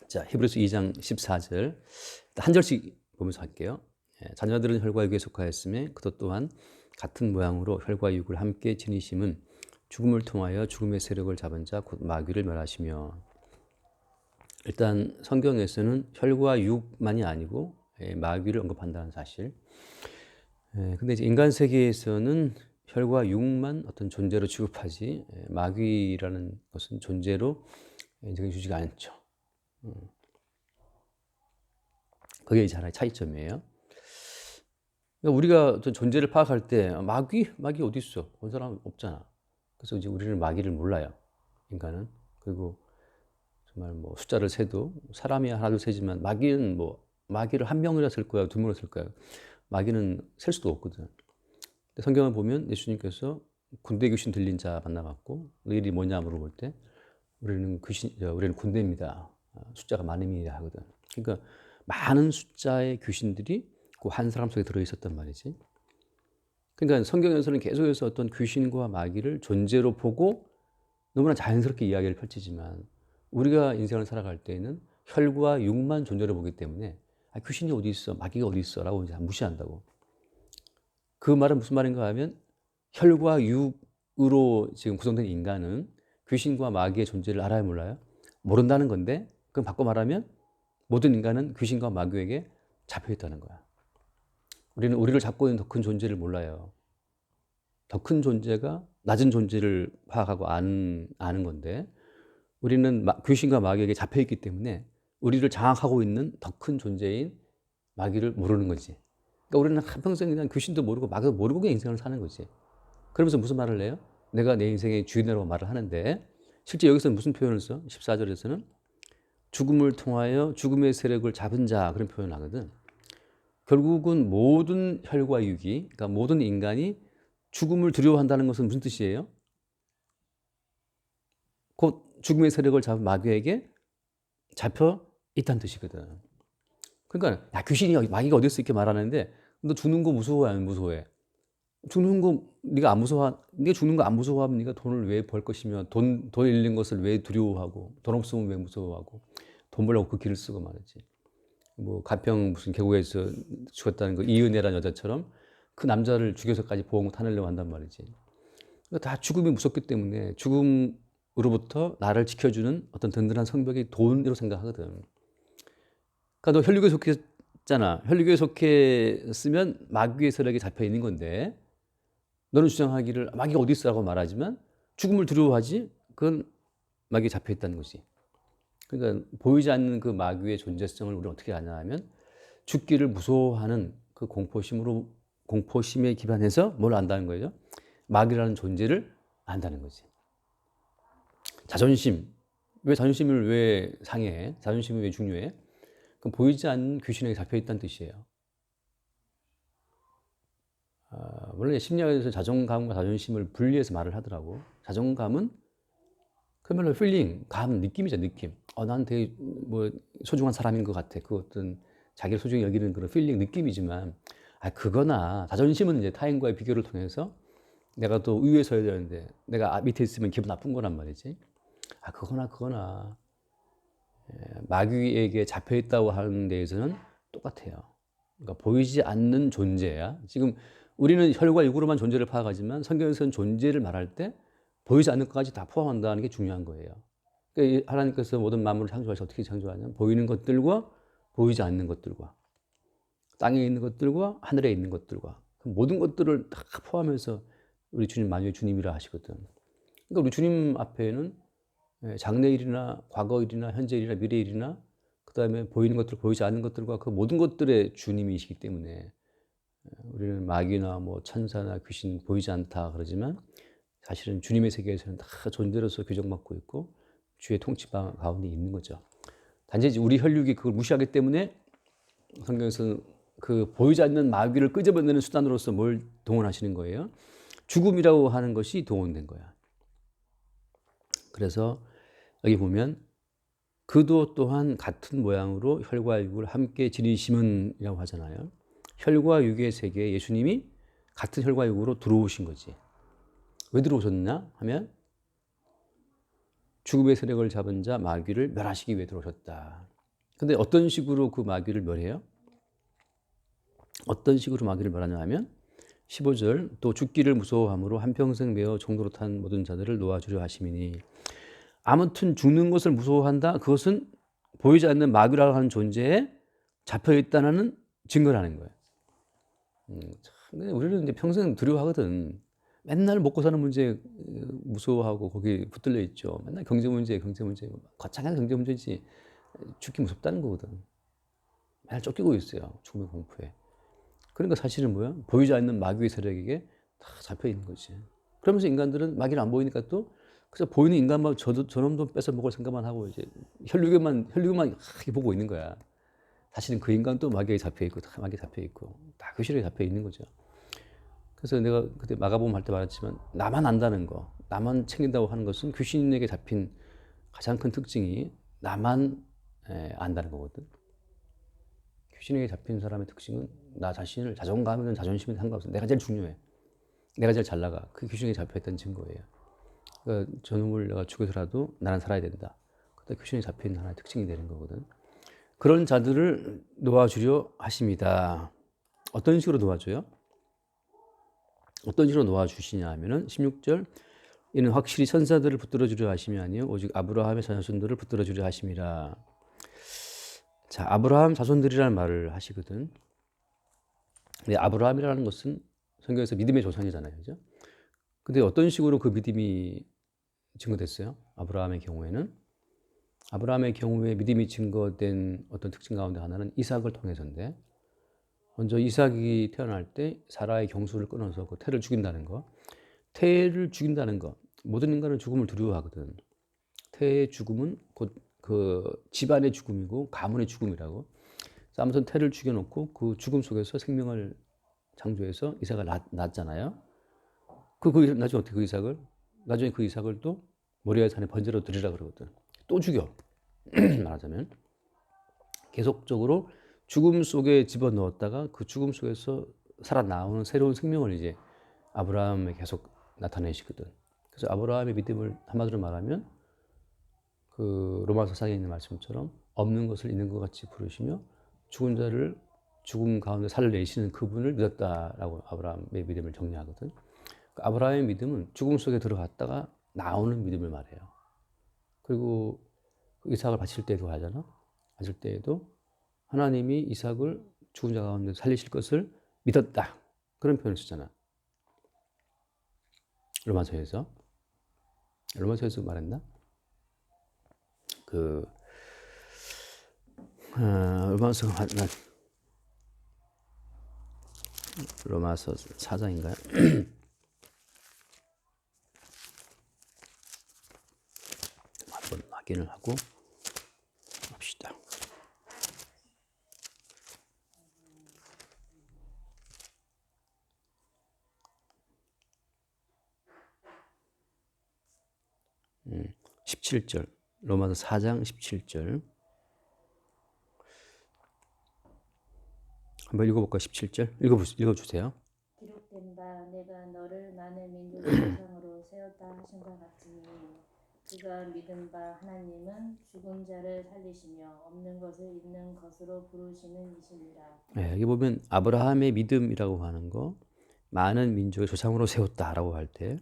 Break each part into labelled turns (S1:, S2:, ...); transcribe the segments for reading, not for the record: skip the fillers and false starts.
S1: 자, 히브리서 2장 14절 한 절씩 보면서 할게요. 자녀들은 혈과 육에 속하였으며 그도 또한 같은 모양으로 혈과 육을 함께 지니심은 죽음을 통하여 죽음의 세력을 잡은 자 곧 마귀를 멸하시며. 일단 성경에서는 혈과 육만이 아니고 마귀를 언급한다는 사실. 근데 이제 인간 세계에서는 혈과 육만 어떤 존재로 취급하지 마귀라는 것은 존재로 인정해주지가 않죠. 그게 이제 하나의 차이점이에요. 그러니까 우리가 어떤 존재를 파악할 때 마귀 어디 있어? 본 사람 없잖아. 그래서 이제 우리는 마귀를 몰라요. 인간은. 그리고 정말 뭐 숫자를 세도 사람이 하나 둘 세지만 마귀는 뭐 마귀를 한 명이라 쓸 거야, 두 명이라 쓸 거야. 마귀는 셀 수도 없거든. 근데 성경을 보면 예수님께서 군대 귀신 들린 자 만나갖고 너희들이 뭐냐 물어볼 때 우리는 군대입니다. 숫자가 많음이라 하거든. 그러니까 많은 숫자의 귀신들이 그 한 사람 속에 들어있었단 말이지. 그러니까 성경에서는 계속해서 어떤 귀신과 마귀를 존재로 보고 너무나 자연스럽게 이야기를 펼치지만 우리가 인생을 살아갈 때에는 혈과 육만 존재로 보기 때문에 귀신이 어디 있어? 마귀가 어디 있어? 라고 이제 무시한다고. 그 말은 무슨 말인가 하면 혈과 육으로 지금 구성된 인간은 귀신과 마귀의 존재를 알아야 몰라요? 모른다는 건데, 그럼 바꿔 말하면 모든 인간은 귀신과 마귀에게 잡혀 있다는 거야. 우리는 우리를 잡고 있는 더 큰 존재를 몰라요. 더 큰 존재가 낮은 존재를 파악하고 아는 건데 우리는 귀신과 마귀에게 잡혀 있기 때문에 우리를 장악하고 있는 더 큰 존재인 마귀를 모르는 거지. 그러니까 우리는 한평생 그냥 귀신도 모르고 마귀도 모르고 그냥 인생을 사는 거지. 그러면서 무슨 말을 해요? 내가 내 인생의 주인이라고 말을 하는데 실제 여기서는 무슨 표현을 써? 14절에서는 죽음을 통하여 죽음의 세력을 잡은 자, 그런 표현을 하거든. 결국은 모든 혈과 육이, 그러니까 모든 인간이 죽음을 두려워한다는 것은 무슨 뜻이에요? 곧 죽음의 세력을 잡은 마귀에게 잡혀 있다는 뜻이거든. 그러니까 귀신이 마귀가 어디 있어 이렇게 말하는데 너 죽는 거 무서워해 안 무서워해? 죽는 거 네가 안 무서워? 네가 죽는 거 안 무서워하면 네가 돈을 왜 벌 것이며 돈 잃는 것을 왜 두려워하고 돈 없으면 왜 무서워하고 돈 벌려고 그 길을 쓰고 말이지. 뭐 가평 무슨 계곡에서 죽었다는 그 이은혜라는 여자처럼 그 남자를 죽여서까지 보험을 타내려고 한단 말이지. 그러니까 다 죽음이 무섭기 때문에 죽음으로부터 나를 지켜주는 어떤 든든한 성벽이 돈으로 생각하거든. 그러니까 너 혈육에 속했잖아. 혈육에 속했으면 마귀의 세력에 잡혀 있는 건데 너는 주장하기를 마귀가 어디 있어라고 말하지만 죽음을 두려워하지? 그건 마귀에 잡혀 있다는 거지. 그러니까 보이지 않는 그 마귀의 존재성을 우리는 어떻게 아냐 하면 죽기를 무서워하는 그 공포심에 기반해서 뭘 안다는 거예요? 마귀라는 존재를 안다는 거지. 자존심. 왜 자존심을 왜 상해해? 자존심이 왜 중요해? 그럼 보이지 않는 귀신에게 잡혀 있다는 뜻이에요. 물론 심리학에서 자존감과 자존심을 분리해서 말을 하더라고. 자존감은 그야말로 필링, 감, 느낌이죠, 느낌. 난 되게 뭐 소중한 사람인 것 같아. 그 어떤 자기를 소중히 여기는 그런 필링, 느낌이지만, 그거나 자존심은 이제 타인과의 비교를 통해서 내가 또 위에 서야 되는데 내가 밑에 있으면 기분 나쁜 거란 말이지. 그거나 마귀에게 잡혀 있다고 하는 데에서는 똑같아요. 그러니까 보이지 않는 존재야. 지금 우리는 혈과 육으로만 존재를 파악하지만 성경에서는 존재를 말할 때 보이지 않는 것까지 다 포함한다는 게 중요한 거예요. 그러니까 하나님께서 모든 만물을 창조하셔서 어떻게 창조하냐면 보이는 것들과 보이지 않는 것들과 땅에 있는 것들과 하늘에 있는 것들과 모든 것들을 다 포함해서 우리 주님 만유의 주님이라 하시거든. 그러니까 우리 주님 앞에는 장래일이나 과거일이나 현재일이나 미래일이나 그다음에 보이는 것들, 보이지 않는 것들과 그 모든 것들의 주님이시기 때문에 우리는 마귀나 뭐 천사나 귀신 보이지 않다 그러지만 사실은 주님의 세계에서는 다 존재로서 규정받고 있고 주의 통치 가운데 있는 거죠. 단지 우리 혈육이 그걸 무시하기 때문에 성경에서는 그 보이지 않는 마귀를 끄집어내는 수단으로서 뭘 동원하시는 거예요? 죽음이라고 하는 것이 동원된 거야. 그래서 여기 보면 그도 또한 같은 모양으로 혈과 육을 함께 지니심은이라고 하잖아요. 혈과 육의 세계에 예수님이 같은 혈과 육으로 들어오신 거지. 왜 들어오셨냐 하면 죽음의 세력을 잡은 자 마귀를 멸하시기 위해 들어오셨다. 근데 어떤 식으로 그 마귀를 멸해요? 어떤 식으로 마귀를 멸하냐 하면 15절 또 죽기를 무서워함으로 한평생 매어 종로로 탄 모든 자들을 놓아주려 하심이니 아무튼 죽는 것을 무서워한다. 그것은 보이지 않는 마귀라고 하는 존재에 잡혀있다는 증거라는 거예요. 근데 우리는 이제 평생 두려워하거든. 맨날 먹고 사는 문제 무서워하고 거기 붙들려 있죠. 맨날 경제 문제, 거창한 경제 문제지. 죽기 무섭다는 거거든. 맨날 쫓기고 있어요. 죽음의 공포에. 그러니까 사실은 뭐야? 보이지 않는 마귀의 세력에게 다 잡혀 있는 거지. 그러면서 인간들은 마귀를 안 보이니까 또 그래서 보이는 인간만 저놈도 뺏어 먹을 생각만 하고 이제 혈육에만 보고 있는 거야. 사실은 그 인간도 마귀에 잡혀 있고 다 마귀에 잡혀 있고 다 그 시력에 잡혀 있는 거죠. 그래서 내가 그때 마가복음 할 때 말했지만 나만 안다는 거, 나만 챙긴다고 하는 것은 귀신에게 잡힌 가장 큰 특징이 나만 안다는 거거든. 귀신에게 잡힌 사람의 특징은 나 자신을 자존감이든 자존심이든 상관없어. 내가 제일 중요해. 내가 제일 잘 나가. 그 귀신에게 잡혀있다는 증거예요. 그러니까 저놈을 내가 죽여서라도 나는 살아야 된다. 그때 귀신에 잡힌 하나의 특징이 되는 거거든. 그런 자들을 놓아주려 하십니다. 어떤 식으로 놓아줘요? 어떤 식으로 놓아주시냐 하면은 16절 이는 확실히 천사들을 붙들어주려 하심이 아니요 오직 아브라함의 자손들을 붙들어주려 하심이라. 자, 아브라함 자손들이라는 말을 하시거든. 근데 아브라함이라는 것은 성경에서 믿음의 조상이잖아요. 그죠? 근데 어떤 식으로 그 믿음이 증거됐어요? 아브라함의 경우에 믿음이 증거된 어떤 특징 가운데 하나는 이삭을 통해서인데, 먼저 이삭이 태어날 때 사라의 경수를 끊어서 그 태를 죽인다는 거. 태를 죽인다는 거. 모든 인간은 죽음을 두려워하거든. 태의 죽음은 곧 그 집안의 죽음이고 가문의 죽음이라고. 아무튼 태를 죽여놓고 그 죽음 속에서 생명을 창조해서 이삭을 낳았잖아요. 나중에 어떻게 나중에 그 이삭을 또 모리아의 산에 번제로 드리라 그러거든. 또 죽여. 말하자면 계속적으로 죽음 속에 집어넣었다가 그 죽음 속에서 살아나오는 새로운 생명을 이제 아브라함에 계속 나타내시거든. 그래서 아브라함의 믿음을 한마디로 말하면 그 로마서 4장에 있는 말씀처럼 없는 것을 있는 것 같이 부르시며 죽은 자를 죽음 가운데 살려내시는 그분을 믿었다라고 아브라함의 믿음을 정리하거든. 아브라함의 믿음은 죽음 속에 들어갔다가 나오는 믿음을 말해요. 그리고 이삭을 바칠 때도 하잖아. 바칠 때에도 하나님이 이삭을 죽은 자 가운데 살리실 것을 믿었다. 그런 표현을 쓰잖아. 로마서에서 말했나? 로마서 4장인가요? 한번 확인을 하고 합시다. 음, 17절 로마서 4장 17절 한번 읽어볼까? 17절 읽어주세요.
S2: 기록된 바 내가 너를 많은 민족의 조상으로 세웠다 하신과 같으니 그가 믿은 바 하나님은 죽은 자를 살리시며 없는 것을 있는 것으로 부르시는 이시니라.
S1: 네, 여기 보면 아브라함의 믿음이라고 하는 거 많은 민족의 조상으로 세웠다라고 할 때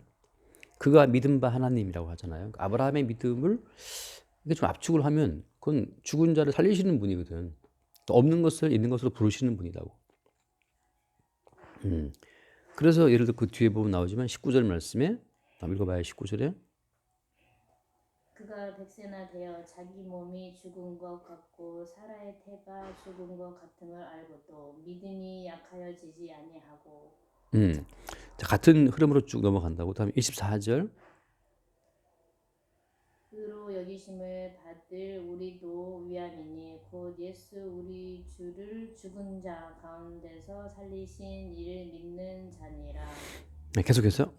S1: 그가 믿은 바 하나님이라고 하잖아요. 아브라함의 믿음을 이게 좀 압축을 하면 그건 죽은 자를 살리시는 분이거든. 또 없는 것을 있는 것으로 부르시는 분이라고. 그래서 예를 들어 그 뒤에 보면 나오지만 19절 말씀에 읽어봐요. 19절에
S2: 그가 백세나 되어 자기 몸이 죽은 것 같고 사라의 태가 죽은 것 같음을 알고도 믿음이 약하여지지 아니하고.
S1: 자, 같은 흐름으로 쭉 넘어간다고. 다음에 24절
S2: 의로 여기심을 받을 우리도 위함이니 곧 예수 우리 주를 죽은 자 가운데서 살리신 이를 믿는 자니라.
S1: 네, 계속해서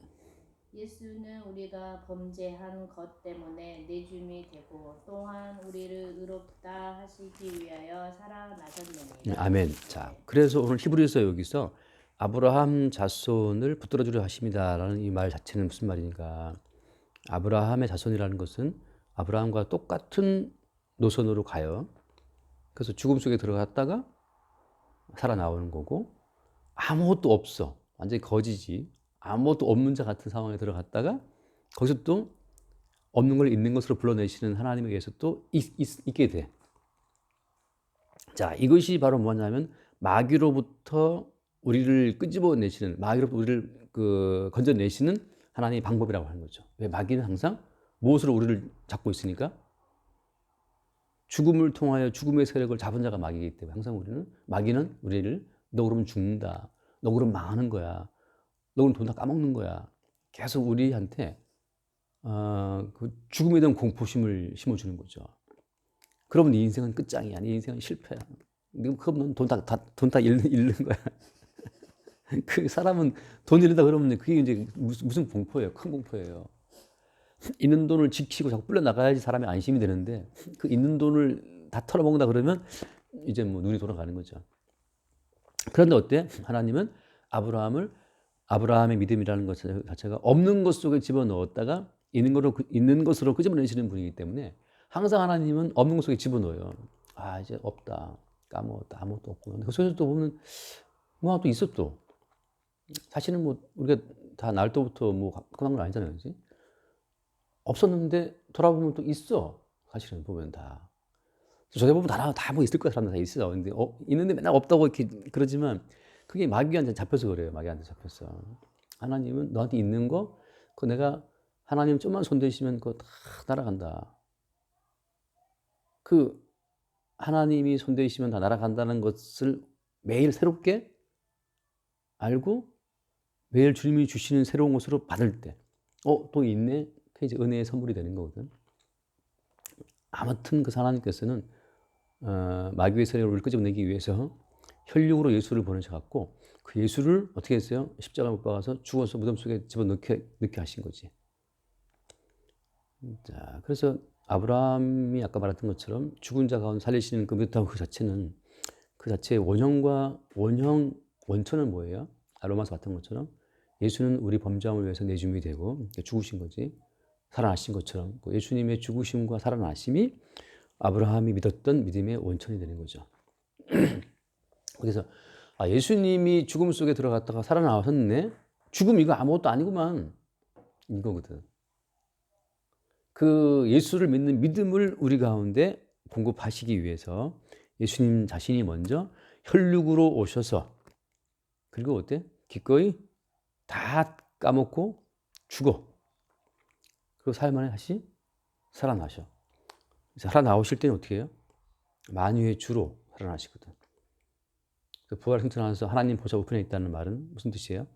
S2: 예수는 우리가 범죄한 것 때문에 내줌이 되고 또한 우리를 의롭다 하시기 위하여 살아나셨느니라.
S1: 아멘. 자, 그래서 오늘 히브리서 여기서 아브라함 자손을 붙들어주려 하십니다라는 이 말 자체는 무슨 말이니까 아브라함의 자손이라는 것은 아브라함과 똑같은 노선으로 가요. 그래서 죽음 속에 들어갔다가 살아나오는 거고, 아무것도 없어. 완전히 거지지. 아무것도 없는 자 같은 상황에 들어갔다가 거기서 또 없는 걸 있는 것으로 불러내시는 하나님에 의해서 또 있게 돼. 자, 이것이 바로 뭐냐면 마귀로부터 우리를 끄집어내시는, 마귀로부터 우리를 건져내시는 하나님의 방법이라고 하는 거죠. 왜? 마귀는 항상 무엇으로 우리를 잡고 있으니까? 죽음을 통하여 죽음의 세력을 잡은 자가 마귀이기 때문에 항상 마귀는 우리를 너 그러면 죽는다. 너 그러면 망하는 거야. 너 그러면 돈 다 까먹는 거야. 계속 우리한테 그 죽음에 대한 공포심을 심어주는 거죠. 그러면 네 인생은 끝장이야. 네 인생은 실패야. 그럼 돈 다 잃는 거야. 그 사람은 돈 잃는다 그러면 그게 이제 무슨 공포예요? 큰 공포예요. 있는 돈을 지키고 자꾸 불려 나가야지 사람이 안심이 되는데 그 있는 돈을 다 털어먹는다 그러면 이제 뭐 눈이 돌아가는 거죠. 그런데 어때? 하나님은 아브라함의 믿음이라는 것 자체가 없는 것 속에 집어넣었다가 있는 것으로 끄집어내시는 분이기 때문에 항상 하나님은 없는 것 속에 집어넣어요. 아, 이제 없다. 까먹었다. 아무것도 없고. 근데 그 속에서 또 보면 뭐 또 있어 또. 사실은 뭐 우리가 다 날 때부터 뭐 그런 건 아니잖아요. 그지? 없었는데 돌아보면 또 있어. 사실은 보면 다. 저에 보면 다 뭐 있을 거야. 사람들 다 있어. 근데 있는데 맨날 없다고 이렇게 그러지만 그게 마귀한테 잡혀서 그래요. 마귀한테 잡혀서. 하나님은 너한테 있는 거, 그거 내가 하나님 좀만 손대시면 그거 다 날아간다. 그 하나님이 손대시면 다 날아간다는 것을 매일 새롭게 알고 매일 주님이 주시는 새로운 것으로 받을 때, 또 있네. 그게 이제 은혜의 선물이 되는 거거든. 아무튼 그 하나님께서는 마귀의 세력을 우리를 끄집어내기 위해서 혈육으로 예수를 보내셔갖고 그 예수를 어떻게 했어요? 십자가 못 박아서 죽어서 무덤 속에 집어넣게 하신 거지. 자, 그래서 아브라함이 아까 말했던 것처럼 죽은 자 가운데 살리시는 그 믿음 그 자체는 그 자체의 원천은 뭐예요? 로마서 같은 것처럼 예수는 우리 범죄함을 위해서 내줌이 되고 죽으신 거지. 살아나신 것처럼 예수님의 죽으심과 살아나심이 아브라함이 믿었던 믿음의 원천이 되는 거죠. 그래서 예수님이 죽음 속에 들어갔다가 살아나셨네. 죽음 이거 아무것도 아니구만. 이거거든. 그 예수를 믿는 믿음을 우리 가운데 공급하시기 위해서 예수님 자신이 먼저 혈육으로 오셔서 그리고 어때? 기꺼이 다 까먹고 죽어. 그리고 사흘 만에 다시 살아나셔. 살아나오실 때는 어떻게 해요? 만유의 주로 살아나시거든. 부활 승천하셔서 하나님 보좌 우편에 있다는 말은 무슨 뜻이에요?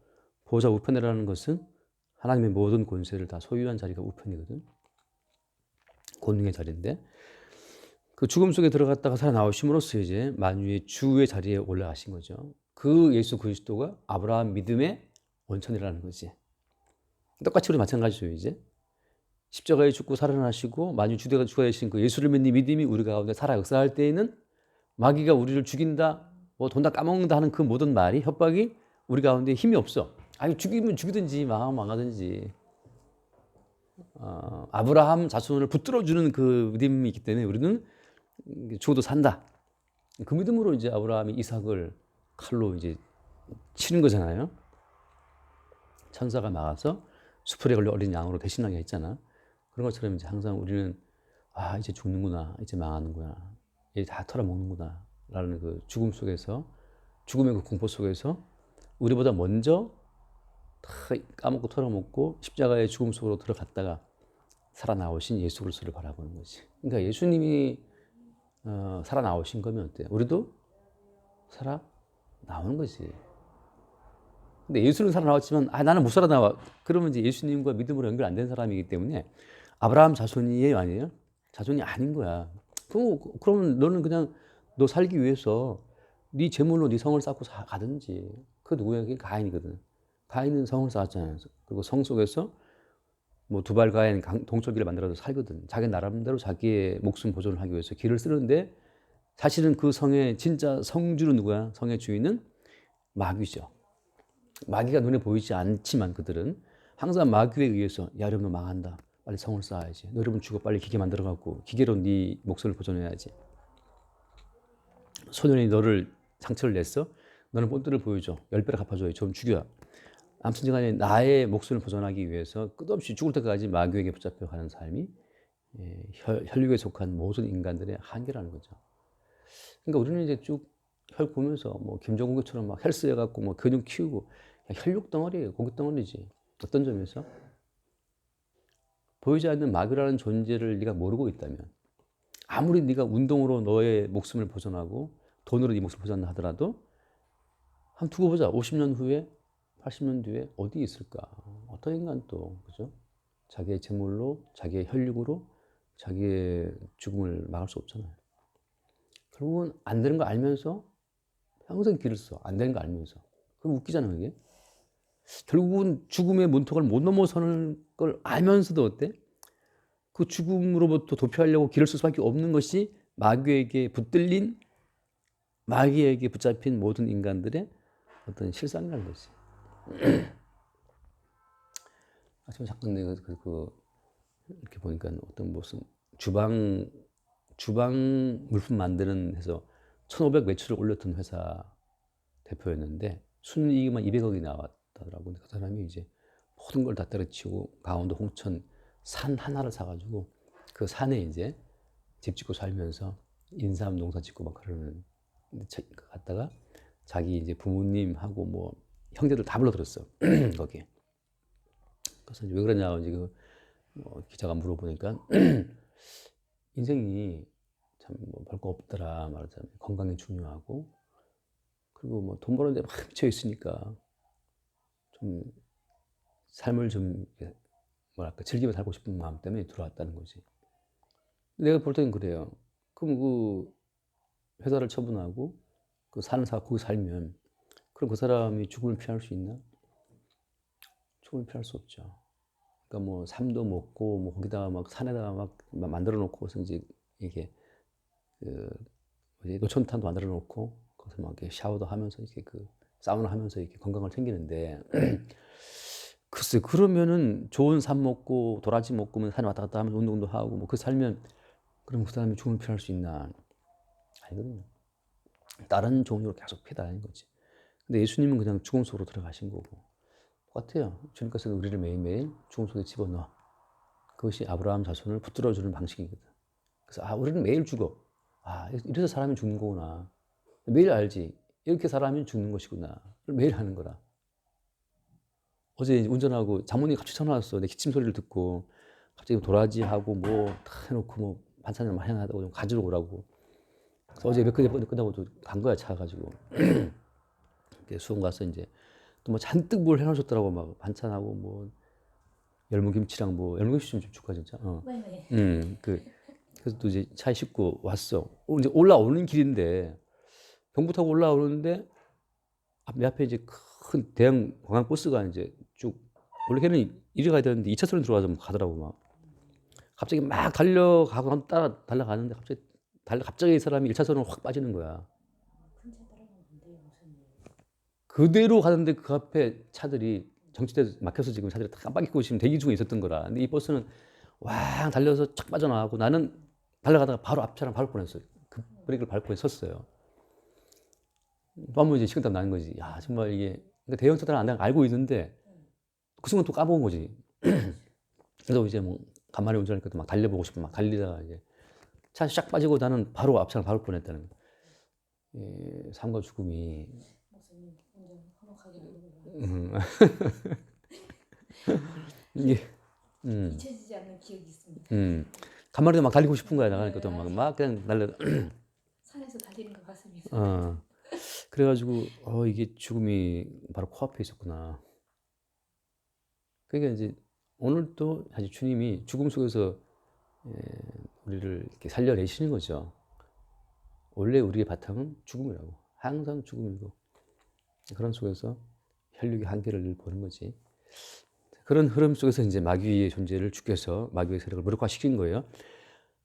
S1: 보좌 우편이라는 것은 하나님의 모든 권세를 다 소유한 자리가 우편이거든. 권능의 자리인데 그 죽음 속에 들어갔다가 살아나오심으로써 이제 만유의 주의 자리에 올라가신 거죠. 그 예수 그리스도가 아브라함 믿음의 원천이라는 거지. 똑같이 우리 마찬가지죠. 이제 십자가에 죽고 살아나시고 만유 주가 되신 그 예수를 믿는 믿음이 우리 가운데 살아 역사할 때에는 마귀가 우리를 죽인다, 뭐 돈 다 까먹는다 하는 그 모든 말이 협박이 우리 가운데 힘이 없어. 죽이면 죽이든지 망하든지. 아브라함 자손을 붙들어주는 그 믿음이 있기 때문에 우리는 죽어도 산다. 그 믿음으로 이제 아브라함이 이삭을 칼로 이제 치는 거잖아요. 천사가 나와서 수풀에 걸려 어린 양으로 대신하게 했잖아. 그런 것처럼 이제 항상 우리는 이제 죽는구나, 이제 망하는구나, 이제 다 털어먹는구나 라는 그 죽음 속에서, 죽음의 그 공포 속에서 우리보다 먼저 다 까먹고 털어먹고 십자가의 죽음 속으로 들어갔다가 살아나오신 예수 그리스도를 바라보는 거지. 그러니까 예수님이 살아나오신 거면 어때? 우리도 살아나오는 거지. 근데 예수는 살아나왔지만 나는 못 살아나와. 그러면 이제 예수님과 믿음으로 연결 안 된 사람이기 때문에 아브라함 자손이에요, 아니에요? 자손이 아닌 거야. 그러면 너는 그냥 너 살기 위해서 네 재물로 네 성을 쌓고 가든지. 그 누구야? 그게 가인이거든. 가인은 성을 쌓았잖아요. 그리고 성 속에서 뭐 두발 가인 동철기를 만들어서 살거든. 자기 나름대로 자기의 목숨 보존을 하기 위해서 길을 쓰는데 사실은 그 성의 진짜 성주는 누구야? 성의 주인은 마귀죠. 마귀가 눈에 보이지 않지만 그들은 항상 마귀에 의해서 여러분 너 망한다. 빨리 성을 쌓아야지. 너 여러분 죽어 빨리 기계 만들어갖고 기계로 네 목숨을 보존해야지. 소년이 너를 상처를 냈어? 너는 본때를 보여줘. 10배를 갚아줘. 좀 죽여. 아무튼 간에 나의 목숨을 보존하기 위해서 끝없이 죽을 때까지 마귀에게 붙잡혀가는 삶이 혈육에 속한 모든 인간들의 한계라는 거죠. 그러니까 우리는 이제 쭉 혈 보면서 뭐 김종국처럼 막 헬스 해갖고 뭐 근육 키우고 혈육 덩어리예요. 고기 덩어리지. 어떤 점에서 보이지 않는 마귀라는 존재를 네가 모르고 있다면, 아무리 네가 운동으로 너의 목숨을 보존하고 돈으로 네 목숨을 보존한다 하더라도 한번 두고 보자. 50년 후에 80년 뒤에 어디 있을까? 어떤 인간 또 그죠? 자기의 재물로, 자기의 혈육으로 자기의 죽음을 막을 수 없잖아요. 결국은 안 되는 거 알면서 평생 길을 써. 안 되는 거 알면서. 그럼 웃기잖아요, 이게. 결국은 죽음의 문턱을 못 넘어서는 걸 알면서도 어때? 그 죽음으로부터 도피하려고 길을 쓸 수밖에 없는 것이 마귀에게 붙들린, 마귀에게 붙잡힌 모든 인간들의 어떤 실상이라는 거지. 아침에 잠깐 내가 이렇게 보니까 어떤 무슨 주방 물품 만드는 해서 1,500 매출을 올렸던 회사 대표였는데 순이익만 200억이 나왔다더라고. 근데 그 사람이 이제 모든 걸 다 때려치우고 강원도 홍천 산 하나를 사가지고 그 산에 이제 집 짓고 살면서 인삼 농사 짓고 막 그러는 갔다가 자기 이제 부모님하고 뭐 형제들 다 불러들었어. 거기에. 그래서 왜 그러냐고 지금 뭐 기자가 물어보니까 인생이 참 뭐 별거 없더라 말하자면 건강이 중요하고 그리고 뭐 돈 버는 데 막 미쳐 있으니까 좀 삶을 좀 뭐랄까 즐기며 살고 싶은 마음 때문에 들어왔다는 거지. 내가 볼 때는 그래요. 그럼 그 회사를 처분하고 그 사는 사람 거기 살면 그럼 그 사람이 죽음을 피할 수 있나? 죽음을 피할 수 없죠. 그러니까 뭐 삶도 먹고 뭐 거기다가 막 산에다가 막 만들어 놓고서 이제 이게 그 노천탕도 만들어 놓고 거기서 막 이렇게 샤워도 하면서 이렇게 그 사우나 하면서 이렇게 건강을 챙기는데 글쎄 그러면은 좋은 삶 먹고 도라지 먹고 뭐 산에 왔다 갔다 하면서 운동도 하고 뭐 그 살면 그럼 그 사람이 죽음을 피할 수 있나? 아니거든요. 다른 종류로 계속 피해다니는 거지. 근데 예수님은 그냥 죽음 속으로 들어가신 거고 똑같아요. 주님께서는 우리를 매일매일 죽음 속에 집어넣어. 그것이 아브라함 자손을 붙들어주는 방식이거든. 그래서 우리는 매일 죽어. 이래서 사람이 죽는 거구나. 매일 알지. 이렇게 사람이 죽는 것이구나. 매일 하는 거라. 어제 운전하고 장모님이 갑자기 전화 왔어. 내 기침 소리를 듣고 갑자기 도라지하고 뭐 다 해놓고 뭐 반찬을 많이 해놨다고 좀 가지러 오라고. 그래서 어제 몇 개 끝나고 또 간 거야 차 가지고. 수원 가서 이제 또 뭐 잔뜩 뭘 해놓으셨더라고 막 반찬하고 뭐 열무김치랑 뭐 열무김치 좀 줄까 진짜.
S2: 네네.
S1: 그래서 또 이제 차에 싣고 왔어. 이제 올라오는 길인데 경부 타고 올라오는데 내 앞에 이제 큰 대형 관광버스가 이제 쭉 원래 걔는 이리 가야 되는데 2차선으로 들어가서 가더라고 막. 갑자기 막 달려가고 따라 달려가는데 갑자기 이 사람이 1차선으로 확 빠지는 거야.
S2: 큰 차 따라가면 안 돼요, 목사님.
S1: 그대로 가는데 그 앞에 차들이 정지돼 막혀서 지금 차들이 다 깜빡이고 지금 대기 중에 있었던 거라. 근데 이 버스는 왕 달려서 착 빠져나가고 나는 달려가다가 바로 앞차랑 밟을 뻔했어요. 그 브레이크를 밟고 있었어요. 또 한 번 이제 식은땀 나는 거지. 야 정말 이게 그러니까 대형 차들은 안 알고 있는데 그 순간 또 까먹은 거지. 그래서 이제 뭐 간만에 운전하니까 또 막 달려보고 싶고 막 달리다가 이제 차 샥 빠지고 나는 바로 앞차랑 밟을 뻔했다는 삶과 죽음이.
S2: 목사님 운전 험악하게 하는구나.
S1: 이게
S2: 잊혀지지 않는 기억이 있습니다.
S1: 간만에 막 달리고 싶은 거야 나가니까 또 막 그냥 달려.
S2: 산에서 달리는 것 같습니다.
S1: 그래가지고 이게 죽음이 바로 코앞에 있었구나. 그러니까 이제 오늘도 사실 주님이 죽음 속에서 우리를 이렇게 살려내시는 거죠. 원래 우리의 바탕은 죽음이라고. 항상 죽음이고 그런 속에서 혈육의 한계를 늘 보는 거지. 그런 흐름 속에서 이제 마귀의 존재를 주께서 마귀의 세력을 무력화시킨 거예요.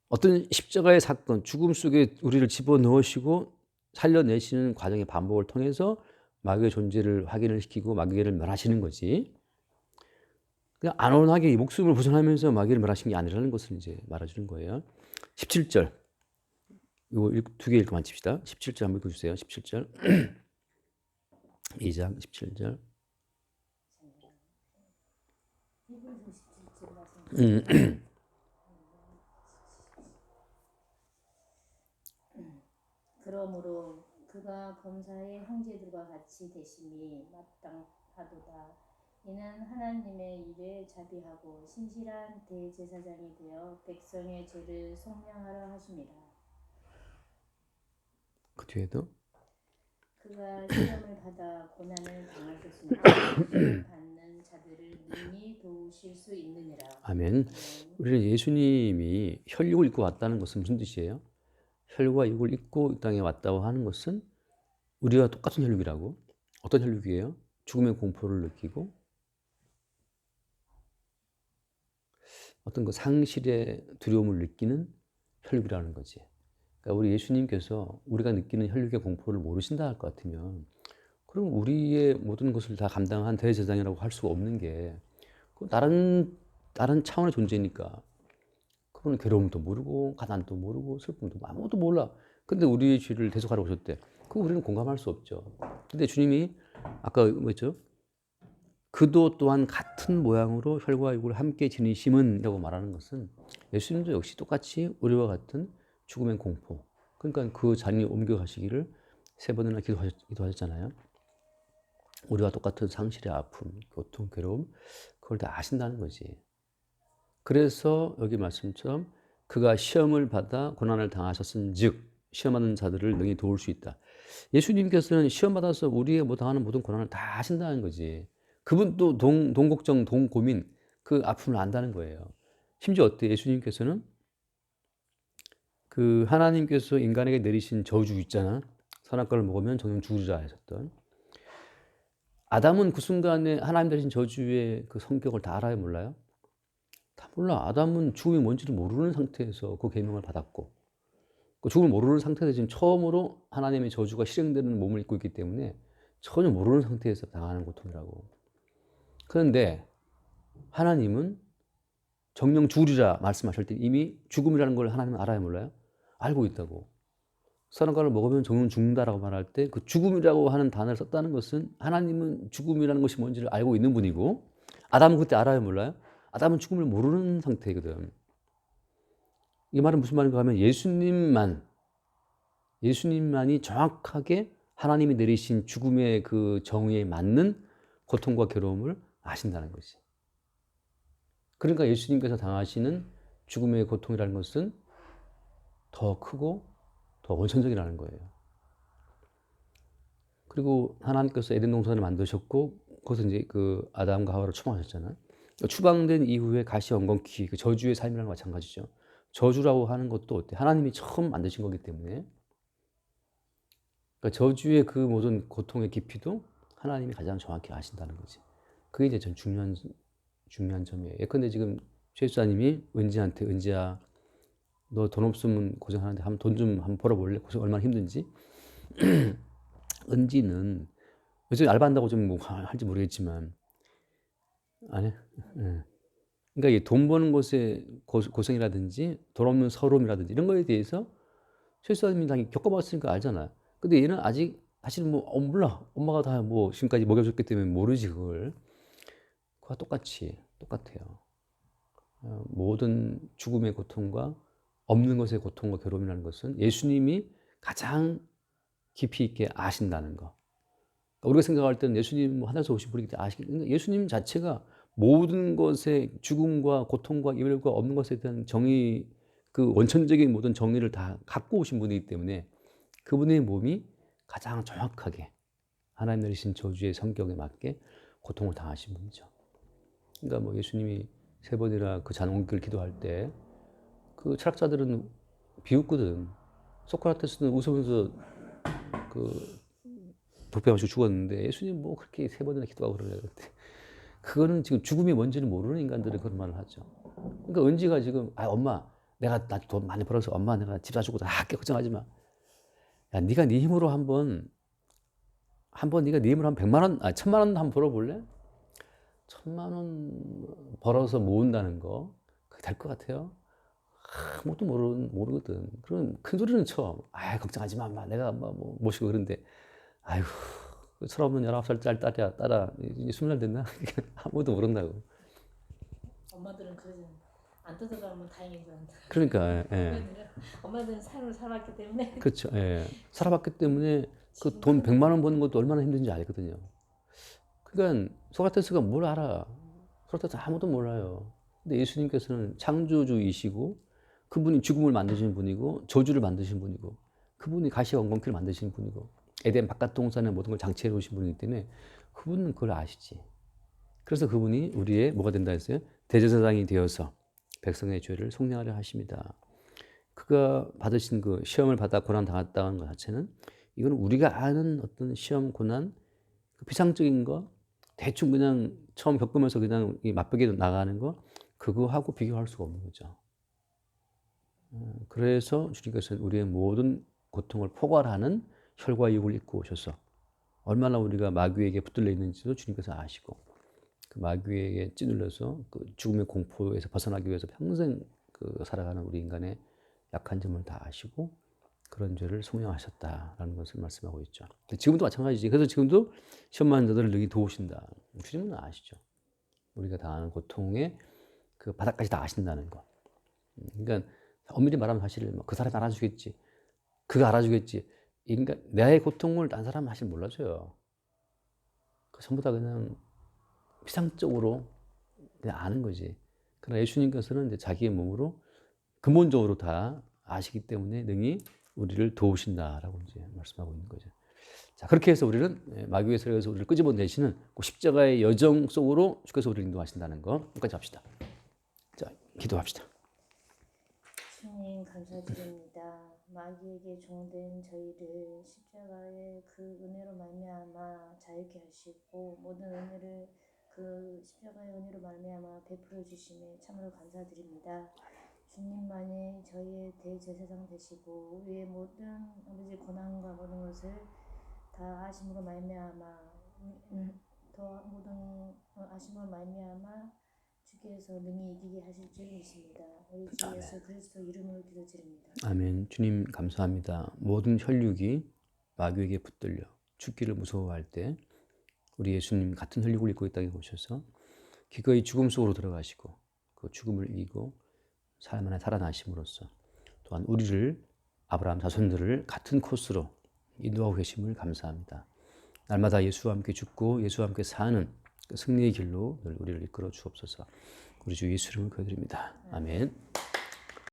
S1: 어떤 십자가의 사건, 죽음 속에 우리를 집어넣으시고 살려내시는 과정의 반복을 통해서 마귀의 존재를 확인을 시키고 마귀를 멸하시는 거지. 그냥 안온하게 목숨을 보존하면서 마귀를 멸하신 게 아니라는 것을 이제 말해주는 거예요. 17절 이거 두 개 읽고 마칩시다. 17절 한번 읽어주세요. 17절. 2장 17절.
S2: 히브리서 17절 말씀. 그러므로 그가 검사의 형제들과 같이 되심이 마땅하도다. 이는 하나님의 일에 자비하고 신실한 대제사장이 되어 백성의 죄를 속량하려 하심이라.
S1: 그 뒤에도
S2: 그가 시험을 받아 고난을 당하셨으니 시험 받는 자들을 능히 도우실 수 있느니라.
S1: 아멘. 우리는 예수님이 혈육을 입고 왔다는 것은 무슨 뜻이에요? 혈과 육을 입고 이 땅에 왔다고 하는 것은 우리와 똑같은 혈육이라고. 어떤 혈육이에요? 죽음의 공포를 느끼고 어떤 그 상실의 두려움을 느끼는 혈육이라는 거지. 그러니까 우리 예수님께서 우리가 느끼는 혈육의 공포를 모르신다 할 것 같으면 그럼 우리의 모든 것을 다 감당한 대제사장이라고 할 수가 없는 게 다른 차원의 존재니까. 그분은 괴로움도 모르고 가난도 모르고 슬픔도 아무것도 몰라. 근데 우리의 죄를 대속하러 오셨대. 그거 우리는 공감할 수 없죠. 근데 주님이 아까 뭐였죠? 그도 또한 같은 모양으로 혈과 육을 함께 지니심은 라고 말하는 것은 예수님도 역시 똑같이 우리와 같은 죽음의 공포, 그러니까 그 자리에 옮겨가시기를 3번이나 기도하셨잖아요. 우리와 똑같은 상실의 아픔, 고통, 괴로움, 그걸 다 아신다는 거지. 그래서 여기 말씀처럼 그가 시험을 받아 고난을 당하셨은즉 시험하는 자들을 능히 도울 수 있다. 예수님께서는 시험 받아서 우리의 당하는 모든 고난을 다 아신다는 거지. 그분도 동걱정, 동고민, 그 아픔을 안다는 거예요. 심지어 어때? 예수님께서는 그 하나님께서 인간에게 내리신 저주 있잖아. 선악과를 먹으면 정녕 죽으리라 하셨던. 아담은 그 순간에 하나님 내리신 저주의 그 성격을 다 알아요, 몰라요? 다 몰라. 아담은 죽음이 뭔지를 모르는 상태에서 그 계명을 받았고, 그 죽음을 모르는 상태에서 지금 처음으로 하나님의 저주가 실행되는 몸을 입고 있기 때문에 전혀 모르는 상태에서 당하는 고통이라고. 그런데 하나님은 정녕 죽으리라 말씀하실 때 이미 죽음이라는 걸 하나님은 알아요, 몰라요? 알고 있다고. 선악과를 먹으면 정녕 죽는다라고 말할 때 그 죽음이라고 하는 단어를 썼다는 것은 하나님은 죽음이라는 것이 뭔지를 알고 있는 분이고, 아담은 그때 알아요, 몰라요? 아담은 죽음을 모르는 상태거든. 이 말은 무슨 말인가 하면 예수님만이 정확하게 하나님이 내리신 죽음의 그 정의에 맞는 고통과 괴로움을 아신다는 거지. 그러니까 예수님께서 당하시는 죽음의 고통이라는 것은 더 크고 더 원천적이라는 거예요. 그리고 하나님께서 에덴 동산을 만드셨고 거기서 이제 그 아담과 하와를 추방하셨잖아요. 추방된 이후에 가시 엉겅퀴, 그 저주의 삶이랑 마찬가지죠. 저주라고 하는 것도 어때? 하나님이 처음 만드신 거기 때문에. 그러니까 저주의 그 모든 고통의 깊이도 하나님이 가장 정확히 아신다는 거지. 그게 이제 전 중요한 점이에요. 예컨대 지금 최 집사님이 은지한테, 은지야, 너 돈 없으면 고생하는데 돈 좀 한번 벌어볼래? 고생 얼마나 힘든지. 은지는 요즘 알바한다고 좀 뭐 할지 모르겠지만 안 해. 예. 그러니까 이 돈 버는 것의 고생이라든지 돈 없는 서러움이라든지 이런 거에 대해서 최 집사님이 당연히 겪어봤으니까 알잖아. 근데 얘는 아직 사실은 뭐 몰라. 엄마가 다 뭐 지금까지 먹여줬기 때문에 모르지 그걸. 그와 똑같아요. 모든 죽음의 고통과 없는 것의 고통과 괴로움이라는 것은 예수님이 가장 깊이 있게 아신다는 거. 우리가 생각할 때는 예수님 하늘에서 오신 분이기 때문에 아시겠는데 예수님 자체가 모든 것의 죽음과 고통과 이별과 없는 것에 대한 정의, 그 원천적인 모든 정의를 다 갖고 오신 분이기 때문에 그분의 몸이 가장 정확하게 하나님 내리신 저주의 성격에 맞게 고통을 당하신 분이죠. 그러니까 뭐 예수님이 3번이나 그 잔홍길 기도할 때 그 철학자들은 비웃거든. 소크라테스는 웃으면서 그 독배 마시고 죽었는데 예수님 뭐 그렇게 3번이나 기도하고 그러는데 그거는 지금 죽음이 뭔지를 모르는 인간들은 그런 말을 하죠. 그러니까 은지가 지금 엄마 내가 돈 많이 벌어서 엄마 내가 집 사주고 다 할게 걱정하지 마. 야 네가 네 힘으로 한번 네가 네 힘으로 한 100만 원, 1000만 원 한번 벌어볼래? 1000만 원 벌어서 모은다는 거 그게 될 것 같아요? 아무것도 모르거든. 그럼 큰 소리는 쳐. 아, 걱정하지 마, 엄마. 내가 뭐 모시고 그런데, 아이고, 그 철없는 19살짜리 딸아, 이제 20살 됐나? 아무것도 모른다고.
S2: 엄마들은 그러지 안 뜯어가면 다행인 줄 안다.
S1: 그러니까, 예.
S2: 엄마들은 삶을 살았기 때문에
S1: 그렇죠. 예. 살아봤기 때문에 그
S2: 지금
S1: 돈 100만 원 버는 것도 얼마나 힘든지 알거든요. 그러니까 소크라테스가 뭘 알아? 소크라테스 아무도 몰라요. 근데 예수님께서는 창조주이시고 그분이 죽음을 만드신 분이고 저주를 만드신 분이고 그분이 가시와 엉겅퀴를 만드신 분이고 에덴 바깥 동산의 모든 걸 장치해 놓으신 분이기 때문에 그분은 그걸 아시지. 그래서 그분이 우리의 뭐가 된다 했어요? 대제사장이 되어서 백성의 죄를 속량하려 하십니다. 그가 받으신 그 시험을 받아 고난 당했다는 것 자체는 이건 우리가 아는 어떤 시험 고난 그 피상적인 거 대충 그냥 처음 겪으면서 그냥 맛보기 나가는 거 그거하고 비교할 수가 없는 거죠. 그래서 주님께서는 우리의 모든 고통을 포괄하는 혈과 육을 입고 오셔서 얼마나 우리가 마귀에게 붙들려 있는지도 주님께서 아시고 그 마귀에게 찌눌려서 그 죽음의 공포에서 벗어나기 위해서 평생 그 살아가는 우리 인간의 약한 점을 다 아시고 그런 죄를 속량하셨다라는 것을 말씀하고 있죠. 지금도 마찬가지지. 그래서 지금도 시험 받는 자들을 능히 도우신다. 주님은 아시죠. 우리가 당하는 고통의 그 바닥까지 다 아신다는 거. 그러니까 엄밀히 말하면 사실 그 사람이 알아주겠지. 그가 알아주겠지. 그러니까 나의 고통을 딴 사람은 사실 몰라줘요. 그 전부 다 그냥 피상적으로 그냥 아는 거지. 그러나 예수님께서는 이제 자기의 몸으로 근본적으로 다 아시기 때문에 능히 우리를 도우신다라고 이제 말씀하고 있는 거죠. 자, 그렇게 해서 우리는 마귀의 세력에서 우리를 끄집어내시는 그 십자가의 여정 속으로 주께서 우리를 인도하신다는 거 끝까지 합시다. 자, 기도합시다.
S2: 주님 감사드립니다. 마귀에게 종된 저희를 십자가의 그 은혜로 말미암아 자유케 하시고 모든 은혜를 그 십자가의 은혜로 말미암아 베풀어 주심에 참으로 감사드립니다. 주님만이 저희의 대제사장 되시고 우리의 모든 아버지 고난과 모든 것을 다 아심으로 말미암아 더 모든 아심으로 말미암아 주께서 능히 이기게 하실 줄 믿습니다. 우리 주 예수 그리스도 이름으로 기도드립니다.
S1: 아멘. 주님 감사합니다. 모든 혈육이 마귀에게 붙들려 죽기를 무서워할 때 우리 예수님 같은 혈육을 입고 이 땅에 오셔서 기꺼이 죽음 속으로 들어가시고 그 죽음을 이기고 사람 안에 살아나심으로써 또한 우리를 아브라함 자손들을 같은 코스로 인도하고 계심을 감사합니다. 날마다 예수와 함께 죽고 예수와 함께 사는 그 승리의 길로 늘 우리를 이끌어 주옵소서. 우리 주 예수 이름으로 기도드립니다. 아멘.